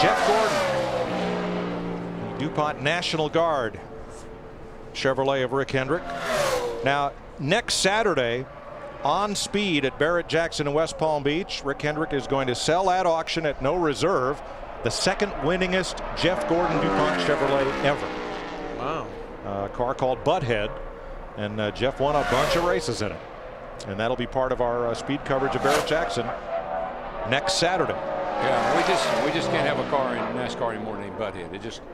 Jeff Gordon, DuPont National Guard Chevrolet of Rick Hendrick. Now, next Saturday on speed at Barrett Jackson in West Palm Beach, Rick Hendrick is going to sell at auction at no reserve the second winningest Jeff Gordon DuPont Chevrolet ever. Wow. A car called Butthead, and Jeff won a bunch of races in it. And that'll be part of our speed coverage of Barrett Jackson next Saturday. Yeah, we just can't have a car in NASCAR anymore named Butthead.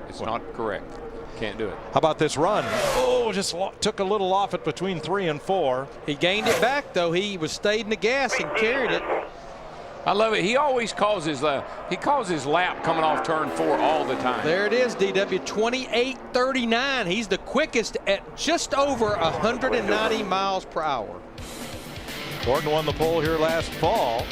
It's not correct. Can't do it. How about this run? Oh, just took a little off it between 3 and 4. He gained it back though. He stayed in the gas and carried it. I love it. He always calls his lap coming off turn 4 all the time. There it is, DW, 28.39. He's the quickest at just over 190 miles per hour. Gordon won the pole here last fall.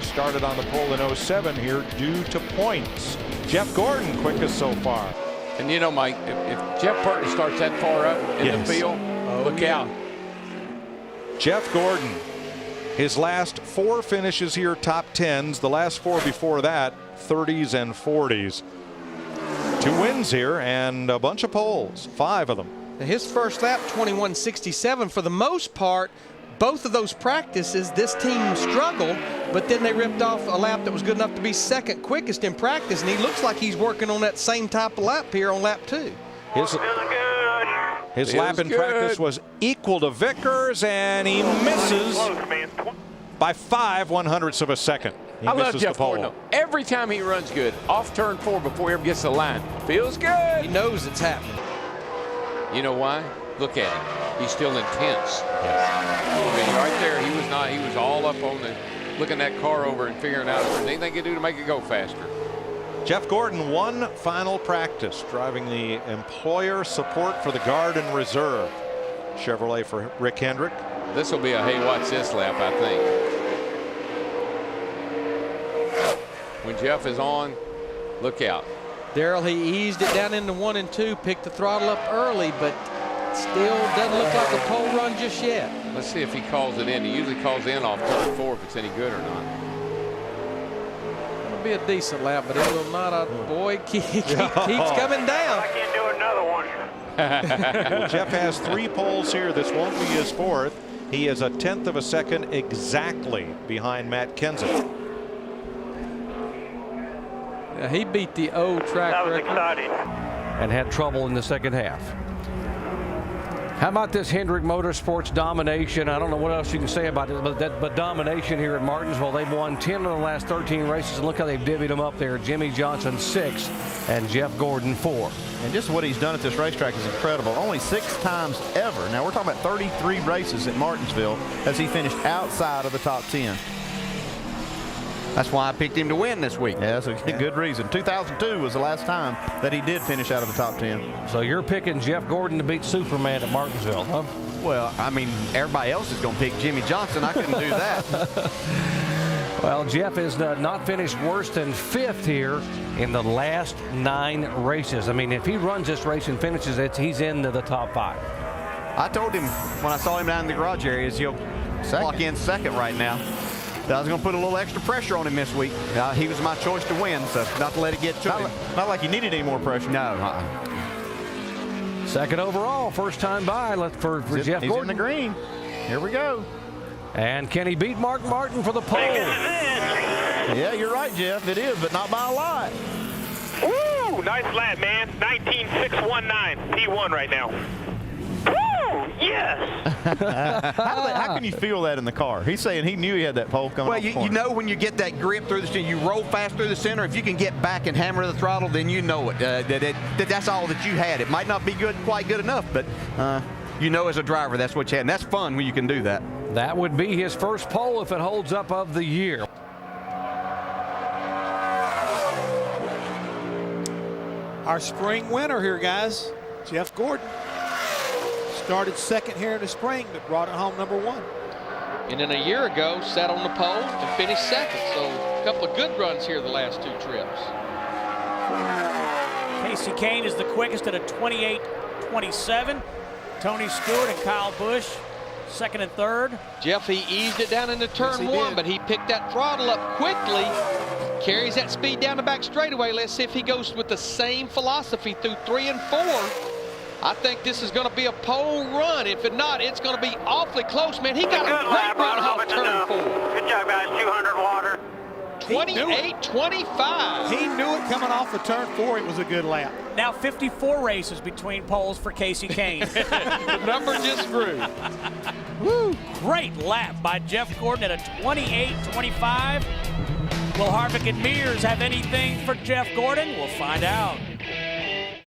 Started on the pole in 07 here due to points. Jeff Gordon quickest so far. And you know, Mike, if Jeff Burton starts that far up in the field, look out. Jeff Gordon, his last 4 finishes here top 10s. The last 4 before that 30s and 40s. 2 wins here and a bunch of poles, 5 of them. His first lap 21.67. For the most part, both of those practices, this team struggled, but then they ripped off a lap that was good enough to be second quickest in practice, and he looks like he's working on that same type of lap here on lap 2. His lap in practice was equal to Vickers, and he misses by 5/100ths of a second. He I love misses Jeff the pole. Gordon, though. Every time he runs good, off turn 4 before he ever gets to the line, feels good. He knows it's happening. You know why? Look at him. He's still intense. Yes. I mean, right there, he was not. He was all up on the, looking that car over and figuring out if there's anything he could do to make it go faster. Jeff Gordon, one final practice, driving the employer support for the Guard and Reserve Chevrolet for Rick Hendrick. This will be a hey, watch this lap, I think. When Jeff is on, look out. Darrell, he eased it down into 1 and 2, picked the throttle up early, but still doesn't look like a pole run just yet. Let's see if he calls it in. He usually calls in off turn 4 if it's any good or not. It'll be a decent lap, but it will not. Boy, keeps coming down. I can't do another one. Well, Jeff has 3 poles here. This won't be his 4th. He is a 1/10 of a second exactly behind Matt Kenseth. Yeah, he beat the old track That was record. exciting. And had trouble in the second half. How about this Hendrick Motorsports domination? I don't know what else you can say about it, but domination here at Martinsville. They've won 10 of the last 13 races, and look how they've divvied them up there. Jimmy Johnson 6 and Jeff Gordon 4. And just what he's done at this racetrack is incredible. Only 6 times ever. Now we're talking about 33 races at Martinsville as he finished outside of the top 10. That's why I picked him to win this week. Yeah, that's a good reason. 2002 was the last time that he did finish out of the top 10. So you're picking Jeff Gordon to beat Superman at Martinsville, huh? Well, I mean, everybody else is going to pick Jimmy Johnson. I couldn't do that. Well, Jeff has not finished worse than 5th here in the last 9 races. I mean, if he runs this race and finishes it, he's into the top 5. I told him when I saw him down in the garage areas, he'll clock in second right now. I was going to put a little extra pressure on him this week. He was my choice to win, so not to let it get to him. Not like he needed any more pressure. No. Second overall, first time by for Jeff He's Gordon. in the green. Here we go. And can he beat Mark Martin for the pole? Yeah, you're right, Jeff. It is, but not by a lot. Woo! Nice lap, man. 19.619. He won right now. Woo! Yes! How can you feel that in the car? He's saying he knew he had that pole coming Well, off the you corner. know when you get that grip through the center, you roll fast through the center. If you can get back and hammer the throttle, then you know it. That's all that you had. It might not be quite good enough, but you know as a driver that's what you had. And that's fun when you can do that. That would be his first pole if it holds up of the year. Our spring winner here, guys, Jeff Gordon. Started second here in the spring, but brought it home #1. And then a year ago, sat on the pole and finished second. So a couple of good runs here the last 2 trips. Casey Kane is the quickest at a 28.27. Tony Stewart and Kyle Busch, second and third. Jeff, he eased it down into turn Yes, he 1, did. but he picked that throttle up quickly Carries that speed down the back straightaway. Let's see if he goes with the same philosophy through 3 and 4. I think this is going to be a pole run. If it not, it's going to be awfully close, man. He got a great run off turn 4. Good job, guys. 200 water. 28-25. He knew it coming off of turn 4. It was a good lap. Now 54 races between poles for Casey Kane. The number just grew. Woo! Great lap by Jeff Gordon at a 28-25. Will Harvick and Mears have anything for Jeff Gordon? We'll find out.